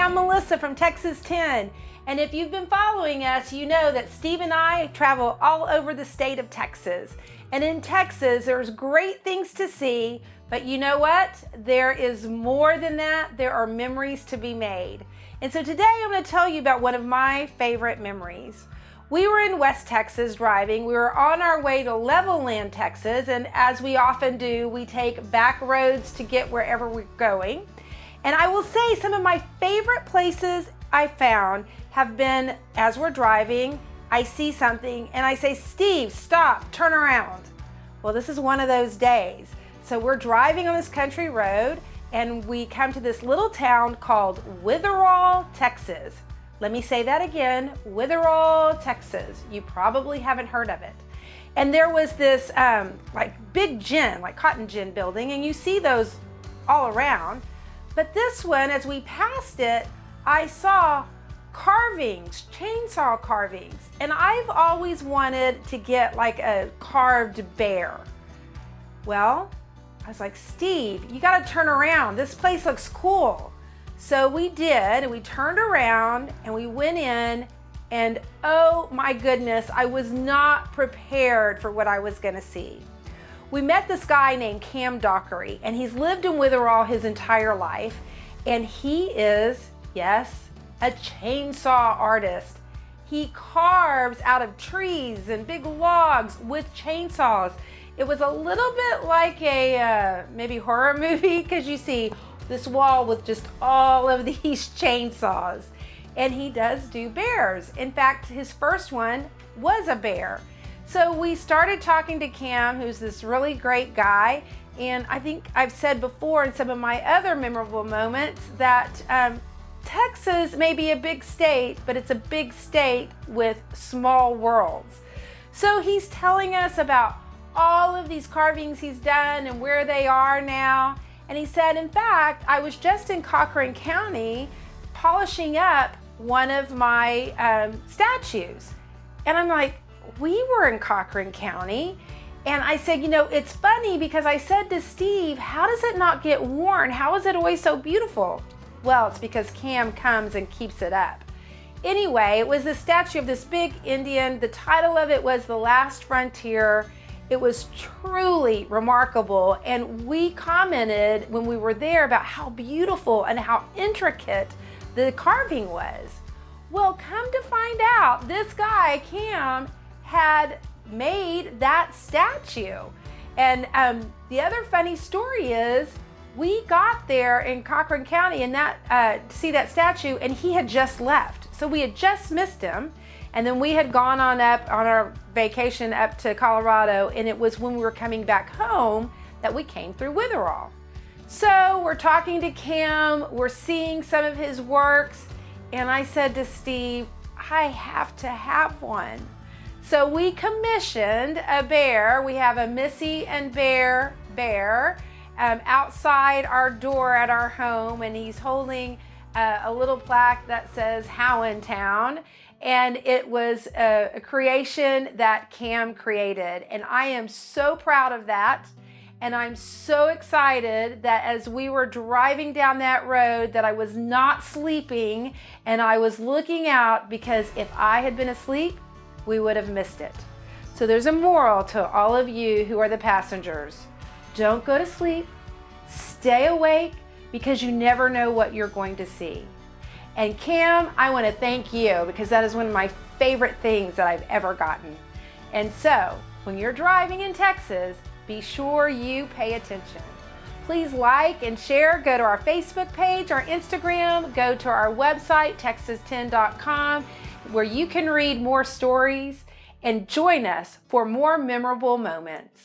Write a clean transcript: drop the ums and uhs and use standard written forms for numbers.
I'm Melissa from Texas 10. And if you've been following us, you know that Steve and I travel all over the state of Texas. And in Texas, there's great things to see, but you know what? There is more than that. There are memories to be made. And so today I'm going to tell you about one of my favorite memories. We were in West Texas driving. We were on our way to Levelland, Texas, and as we often do, we take back roads to get wherever we're going. And I will say some of my favorite places I found have been, as we're driving, I see something and I say, Steve, stop, turn around. Well, this is one of those days. So we're driving on this country road and we come to this little town called Witherall, Texas. Let me say that again, Witherall, Texas. You probably haven't heard of it. And there was this like big gin, like cotton gin building, and you see those all around. But this one, as we passed it, I saw carvings, chainsaw carvings. And I've always wanted to get like a carved bear. Well, I was like, Steve, you gotta turn around. This place looks cool. So we did, and we turned around and we went in, and oh my goodness, I was not prepared for what I was gonna see. We met this guy named Cam Dockery, and he's lived in Witherall his entire life, and he is, yes, a chainsaw artist. He carves out of trees and big logs with chainsaws. It was a little bit like a maybe horror movie, because you see this wall with just all of these chainsaws. And he does do bears. In fact, his first one was a bear. So we started talking to Cam, who's this really great guy. And I think I've said before in some of my other memorable moments that Texas may be a big state, but it's a big state with small worlds. So he's telling us about all of these carvings he's done and where they are now. And he said, in fact, I was just in Cochran County polishing up one of my statues. And I'm like, we were in Cochran County. And I said, you know, it's funny because I said to Steve, how does it not get worn? How is it always so beautiful? Well, it's because Cam comes and keeps it up. Anyway, it was the statue of this big Indian. The title of it was The Last Frontier. It was truly remarkable, and we commented when we were there about how beautiful and how intricate the carving was. Well, come to find out, this guy, Cam, had made that statue. And the other funny story is, we got there in Cochran County and to see that statue, and he had just left. So we had just missed him. And then we had gone on up on our vacation up to Colorado, and it was when we were coming back home that we came through Witherall. So we're talking to Cam, we're seeing some of his works, and I said to Steve, I have to have one. So we commissioned a bear. We have a Missy and Bear outside our door at our home, and he's holding a little plaque that says Howen Town. And it was a creation that Cam created. And I am so proud of that. And I'm so excited that as we were driving down that road that I was not sleeping and I was looking out, because if I had been asleep, we would have missed it. So there's a moral to all of you who are the passengers. Don't go to sleep, stay awake, because you never know what you're going to see. And Cam, I want to thank you, because that is one of my favorite things that I've ever gotten. And so, when you're driving in Texas, be sure you pay attention. Please like and share. Go to our Facebook page, our Instagram, go to our website, texas10.com, where you can read more stories, and join us for more memorable moments.